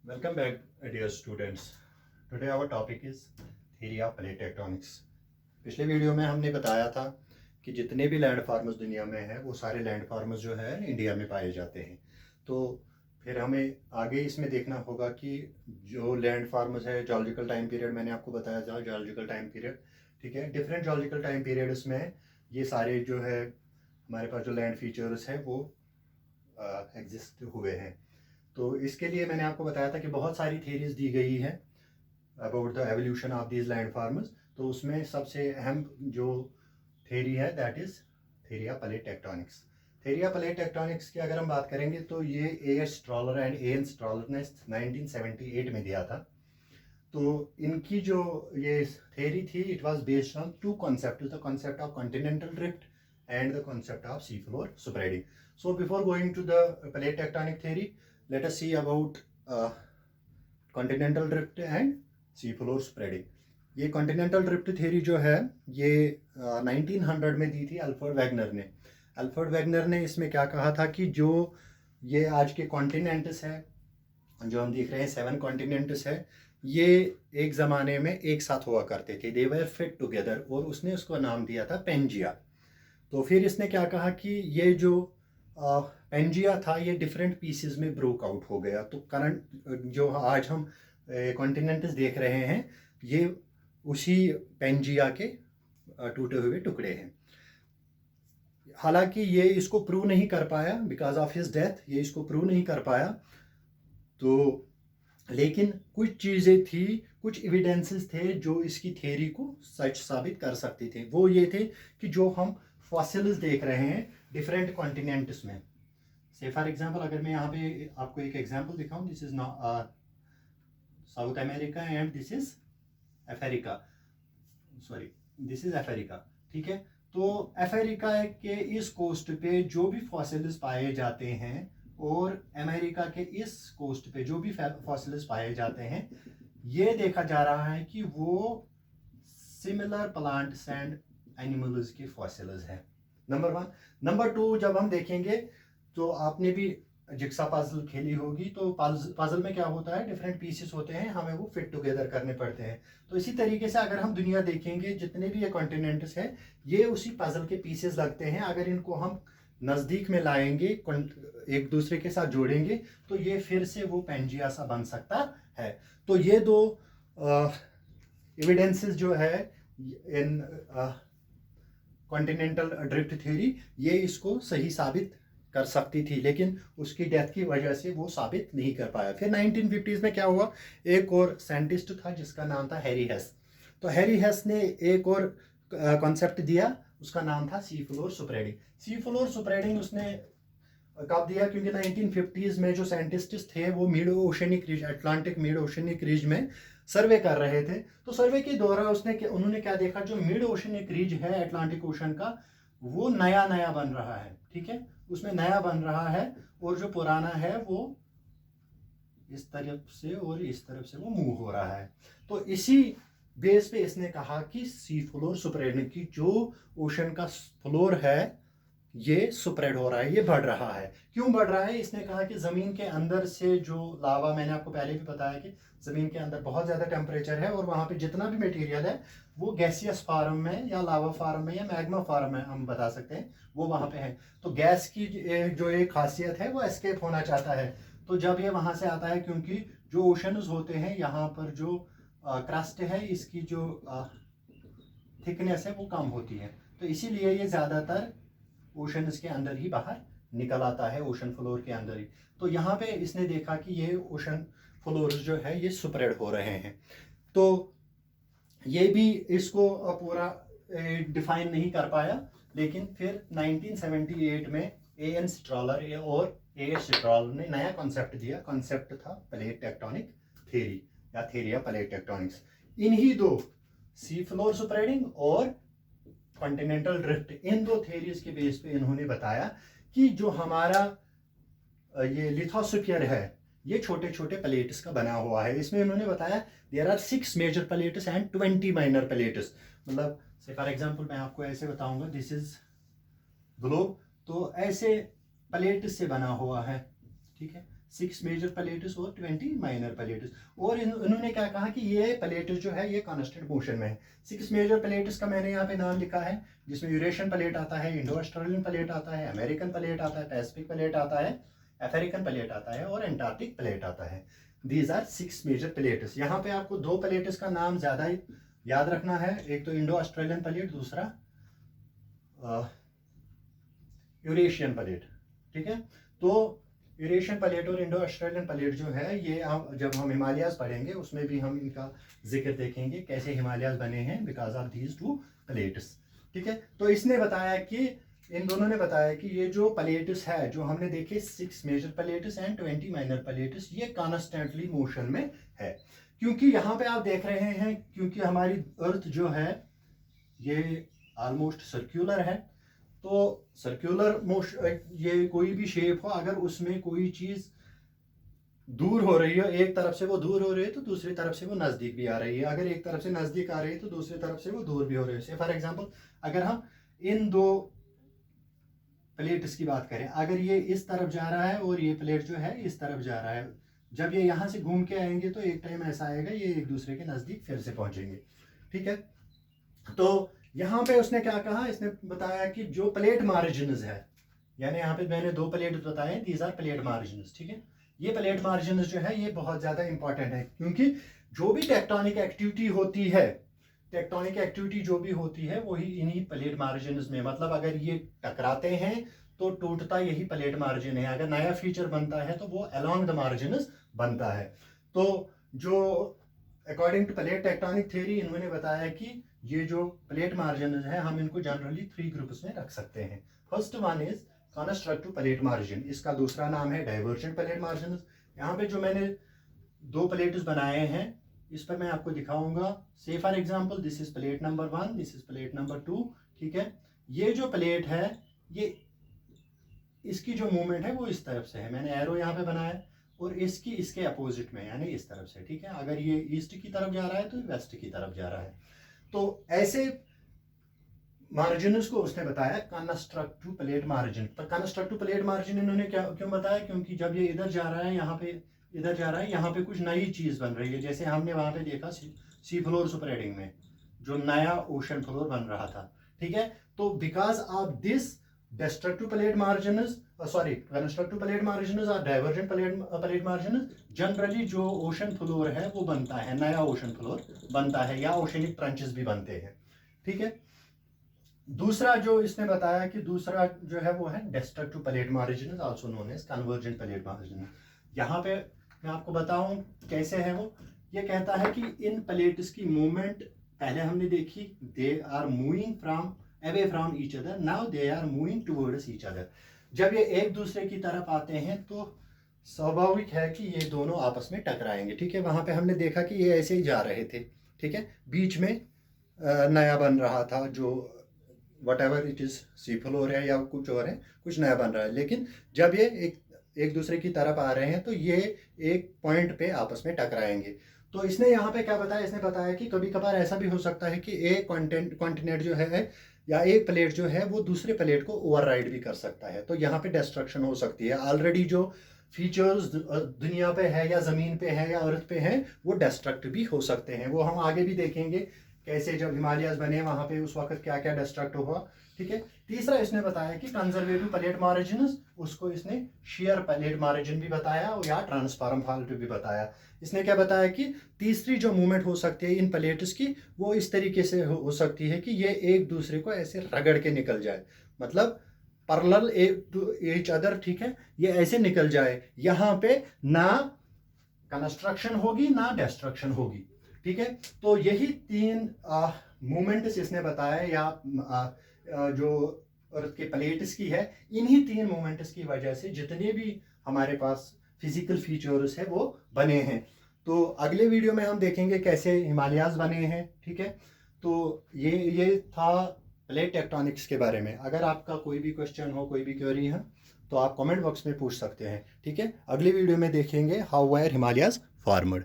Welcome back, dear students. Today our topic is theory of plate tectonics. पिछले video में हमने बताया था कि जितने भी लैंड फार्मर्स दुनिया में हैं वो सारे लैंड फार्मर्स जो है इंडिया में पाए जाते हैं। तो फिर हमें आगे इसमें देखना होगा कि जो लैंड फार्मर्स है, जॉलॉजिकल टाइम पीरियड मैंने आपको बताया था, जॉलॉजिकल टाइम पीरियड, ठीक है, डिफरेंट जॉलॉजिकल टाइम पीरियड्स में ये सारे जो है हमारे पास जो लैंड फीचर्स है वो एग्जिस्ट हुए हैं। तो इसके लिए मैंने आपको बताया था कि बहुत सारी थेरीज दी गई है about the evolution of these land farmers. तो उसमें सबसे अहम जो थेरी है that is theory of plate tectonics. Theory of plate tectonics की अगर हम बात करेंगे तो ये A.S. Stroller and A.N. Stroller ने 1978 में दिया था। तो इनकी जो ये थेरी थी it was based on two concept, the concept of continental drift and the concept of sea floor spreading. So before going to the plate tectonic theory, let us see about continental drift and sea floor spreading. ये continental drift theory जो है ये 1900 में दी थी Alfred Wegener ने। Alfred Wegener ने इसमें क्या कहा था कि जो ये आज के कॉन्टिनेंट्स है जो हम देख रहे हैं 7 कॉन्टिनेंट्स है, ये एक ज़माने में एक साथ हुआ करते थे, दे वर फिट टुगेदर, और उसने उसको नाम दिया था पेंजिया। तो फिर इसने क्या कहा कि ये जो पेंजिया था ये डिफरेंट पीसेस में ब्रोक आउट हो गया। तो करंट जो आज हम कॉन्टिनेंट्स देख रहे हैं ये उसी पेंजिया के टूटे हुए टुकड़े हैं। हालांकि ये इसको प्रूव नहीं कर पाया बिकॉज ऑफ हिज डेथ, ये इसको प्रूव नहीं कर पाया। तो लेकिन कुछ चीज़ें थी, कुछ एविडेंसेस थे जो इसकी थ्योरी को सच साबित कर सकते थे। वो ये थे कि जो हम फॉसिल्स देख रहे हैं डिफरेंट कॉन्टिनेंट्स में, से फॉर एग्जांपल अगर मैं यहाँ पे आपको एक एग्जांपल दिखाऊं, this is south America and this is Africa, sorry this is Africa, ठीक है। तो अफ्रीका के इस कोस्ट पे जो भी फॉसिल्स पाए जाते हैं और अमेरिका के इस कोस्ट पे जो भी फॉसिल्स पाए जाते हैं, ये देखा जा रहा है कि वो सिमिलर प्लांट्स एंड एनिमल्स के फॉसिल्स हैं, नंबर 1। नंबर 2, जब हम देखेंगे तो आपने भी जिक्सा पजल खेली होगी, तो पजल में क्या होता है, डिफरेंट पीसेस होते हैं, हमें वो फिट टुगेदर करने पड़ते हैं। तो इसी तरीके से अगर हम दुनिया देखेंगे जितने भी ये कॉन्टिनेंट्स हैं ये उसी पजल के पीसेस लगते हैं। अगर इनको हम नज़दीक में लाएंगे, एक दूसरे के साथ जोड़ेंगे, तो ये फिर से वो पेंजिया सा बन सकता है। तो ये दो एविडेंसेस जो है इन कॉन्टिनेंटल ड्रिफ्ट थ्योरी, ये इसको सही साबित कर सकती थी, लेकिन उसकी डेथ की वजह से वो साबित नहीं कर पाया। फिर 1950s में क्या हुआ, एक और साइंटिस्ट था जिसका नाम था हैरी हेस। तो हैरी हेस ने एक और कॉन्सेप्ट दिया, उसका नाम था सी फ्लोर स्प्रेडिंग। सी फ्लोर स्प्रेडिंग उसने कब दिया, क्योंकि 1950s में जो साइंटिस्ट थे वो mid oceanic ridge, Atlantic mid oceanic ridge में सर्वे कर रहे थे। तो सर्वे के दौरान उन्होंने क्या देखा, जो मिड ओशनिक रिज है अटलांटिक ओशन का वो नया नया बन रहा है, ठीक है, उसमें नया बन रहा है, और जो पुराना है वो इस तरफ से और इस तरफ से वो मूव हो रहा है। तो इसी बेस पे इसने कहा कि सी फ्लोर स्प्रेडिंग की जो ओशन का फ्लोर है ये स्प्रेड हो रहा है, ये बढ़ रहा है। क्यों बढ़ रहा है, इसने कहा कि ज़मीन के अंदर से जो लावा, मैंने आपको पहले भी बताया कि ज़मीन के अंदर बहुत ज़्यादा टेम्परेचर है और वहाँ पे जितना भी मटेरियल है वो गैसियस फार्म में या लावा फार्म में या मैग्मा फार्म में हम बता सकते हैं वो वहाँ पे है। तो गैस की जो एक खासियत है वो एस्केप होना चाहता है। तो जब ये वहाँ से आता है, क्योंकि जो ओशंस होते हैं यहाँ पर जो क्रस्ट है इसकी जो थिकनेस है वो कम होती है, तो इसीलिए ये ज़्यादातर ओशंस के अंदर ही बाहर निकल आता है, ओशन फ्लोर के अंदर ही। तो यहाँ पे इसने देखा कि ये ओशन फ्लोर्स जो है ये स्प्रेड हो रहे हैं। तो ये भी इसको पूरा डिफाइन नहीं कर पाया, लेकिन फिर 1978 में A.N. स्ट्रॉलर और A.S. स्ट्रॉलर ने नया कॉन्सेप्ट दिया। कॉन्सेप्ट था प्लेट टेक्टोनिक थ्योरी या थ्योरी ऑफ प्लेट टेक्टोनिक्स। इन्हीं दो, सी फ्लोर स्प्रेडिंग और कॉन्टिनेंटल ड्रिफ्ट, इन दो थ्योरीज के बेस पे इन्होंने बताया कि जो हमारा ये लिथोस्फीयर है ये छोटे छोटे प्लेट्स का बना हुआ है। इसमें इन्होंने बताया there are 6 major plates and 20 minor plates. मतलब से फॉर एग्जांपल मैं आपको ऐसे बताऊंगा, दिस इज ग्लोब, तो ऐसे प्लेट से बना हुआ है, ठीक है, 6 मेजर प्लेट्स और 20 माइनर प्लेट्स। और इन्होंने क्या कहा कि ये प्लेट्स जो है ये कांस्टेंट मोशन में है। 6 मेजर प्लेट्स का मैंने यहाँ पे नाम लिखा है, जिसमें यूरेशियन प्लेट आता है, इंडो ऑस्ट्रेलियन प्लेट आता है, अमेरिकन प्लेट आता है, पैसिफिक प्लेट आता है, अफ्रीकन प्लेट आता है और एंटार्क्टिक प्लेट आता है। These are 6 major plates. यहाँ पे आपको 2 प्लेट्स का नाम ज्यादा याद रखना है, एक तो इंडो ऑस्ट्रेलियन प्लेट, दूसरा यूरेशियन प्लेट। ठीक है, तो यूरेशियन प्लेट और इंडो ऑस्ट्रेलियन प्लेट जो है ये जब हम हिमालयाज पढ़ेंगे उसमें भी हम इनका जिक्र देखेंगे कैसे हिमालयाज बने हैं बिकॉज ऑफ दीज 2 प्लेट्स। ठीक है, तो इसने बताया कि इन दोनों ने बताया कि ये जो प्लेट्स है जो हमने देखे 6 major plates and 20 minor plates, ये कॉन्स्टेंटली मोशन में है। क्योंकि यहाँ पे आप देख रहे हैं, क्योंकि हमारी अर्थ जो है ये ऑलमोस्ट सर्क्यूलर है, तो सर्क्यूलर मोशन, ये कोई भी शेप हो अगर उसमें कोई चीज दूर हो रही है, एक तरफ से वो दूर हो रही है तो दूसरी तरफ से वो नजदीक भी आ रही है, अगर एक तरफ से नजदीक आ रही है तो दूसरी तरफ से वो दूर भी हो रही है। फॉर एग्जांपल अगर हम इन 2 प्लेट्स की बात करें, अगर ये इस तरफ जा रहा है और ये प्लेट जो है इस तरफ जा रहा है, जब ये यहाँ से घूम के आएंगे तो एक टाइम ऐसा आएगा ये एक दूसरे के नजदीक फिर से पहुंचेंगे। ठीक है, तो यहाँ पे उसने क्या कहा, इसने बताया कि जो प्लेट मार्जिन्स है, यानी यहाँ पे मैंने 2 प्लेट बताए, दीज आर प्लेट मार्जिन्स। ठीक है, ये प्लेट मार्जिन्स जो है ये बहुत ज्यादा इंपॉर्टेंट है, क्योंकि जो भी टेक्टोनिक एक्टिविटी होती है, टेक्टोनिक एक्टिविटी जो भी होती है वही इन्हीं प्लेट मार्जिन्स में, मतलब अगर ये टकराते हैं तो टूटता यही प्लेट मार्जिन है, अगर नया फीचर बनता है तो वो अलोंग द मार्जिन्स बनता है। तो जो according to plate tectonic theory इन्होंने बताया कि ये जो प्लेट मार्जिन है हम इनको जनरली 3 ग्रुप्स में रख सकते हैं। First one is constructive plate margin, इसका दूसरा नाम है डाइवर्जेंट प्लेट मार्जिन। यहाँ पे जो मैंने 2 प्लेट्स बनाए हैं इस पर मैं आपको दिखाऊंगा। से for example this is plate number 1, this is plate number 2। ठीक है, ये जो प्लेट है ये इसकी जो मूवमेंट है वो इस तरफ से है, मैंने एरो यहाँ पे बनाया, और इसकी इसके अपोजिट में यानी इस तरफ से। ठीक है, अगर ये ईस्ट की तरफ जा रहा है तो वेस्ट की तरफ जा रहा है। तो ऐसे मार्जिन को उसने बताया कंस्ट्रक्टिव प्लेट मार्जिन। तो कंस्ट्रक्टिव प्लेट मार्जिन इन्होंने क्यों बताया, क्योंकि जब ये इधर जा रहा है, यहाँ पे इधर जा रहा है, यहाँ पे कुछ नई चीज बन रही है, जैसे हमने वहां पे देखा सी फ्लोर सुपरहेडिंग में जो नया ओशन फ्लोर बन रहा था। ठीक है, तो because of this destructive plate margins, constructive plate margins और divergent plate margins, जनरली जो ओशन फ्लोर है वो बनता है, नया ओशन फ्लोर बनता है या ओशनिक ट्रंचेस भी बनते हैं। ठीक है, दूसरा जो इसने बताया कि दूसरा जो है वो है destructive plate margins, also known as convergent plate margin. यहाँ पे मैं आपको बताऊं कैसे है वो। ये कहता है कि इन प्लेट्स की मूवमेंट पहले हमने देखी, they are moving from away from each other, now they are moving towards each other। जब ये एक दूसरे की तरफ आते हैं तो स्वाभाविक है कि ये दोनों आपस में टकराएंगे। ठीक है, वहां पे हमने देखा कि ये ऐसे ही जा रहे थे। ठीक है, बीच में नया बन रहा था जो what ever it is sea floor है या कुछ और है, कुछ नया बन रहा है, लेकिन जब ये एक दूसरे की तरफ आ रहे हैं तो ये एक पॉइंट पे आपस में टकराएंगे। तो इसने यहाँ पे क्या बताया, इसने बताया कि कभी कभार ऐसा भी हो सकता है कि एक कॉन्टिनेंट जो है या एक प्लेट जो है वो दूसरे प्लेट को ओवरराइड भी कर सकता है, तो यहाँ पे डिस्ट्रक्शन हो सकती है। ऑलरेडी जो फीचर्स दुनिया पे है या ज़मीन पे है या अर्थ पे है वो डिस्ट्रक्ट भी हो सकते हैं, वो हम आगे भी देखेंगे कैसे जब हिमालयाज बने वहाँ पे उस वक्त क्या क्या डिस्ट्रक्ट हुआ। ठीक है, तीसरा इसने बताया कि कंजर्वेटिव प्लेट मार्जिन, उसको इसने शेयर प्लेट मार्जिन भी बताया या ट्रांसफॉर्म फॉल्ट भी बताया। इसने क्या बताया कि तीसरी जो मूवमेंट हो सकती है इन प्लेट्स की वो इस तरीके से हो सकती है कि ये एक दूसरे को ऐसे रगड़ के निकल जाए, मतलब पैरेलल ईच अदर। ठीक है, ये ऐसे निकल जाए, यहाँ पे ना कंस्ट्रक्शन होगी ना डिस्ट्रक्शन होगी। ठीक है, तो यही 3 मूवमेंट्स इसने बताया या जो अर्थ के प्लेट्स की है, इन्हीं 3 मूवमेंट्स की वजह से जितने भी हमारे पास फिजिकल फीचर्स है वो बने हैं। तो अगले वीडियो में हम देखेंगे कैसे हिमालयाज बने हैं। ठीक है, तो ये था प्लेट टेक्टोनिक्स के बारे में। अगर आपका कोई भी क्वेश्चन हो, कोई भी क्वेरी है तो आप कमेंट बॉक्स में पूछ सकते हैं। ठीक है, अगली वीडियो में देखेंगे हाउ वायर हिमालयाज फॉर्मड।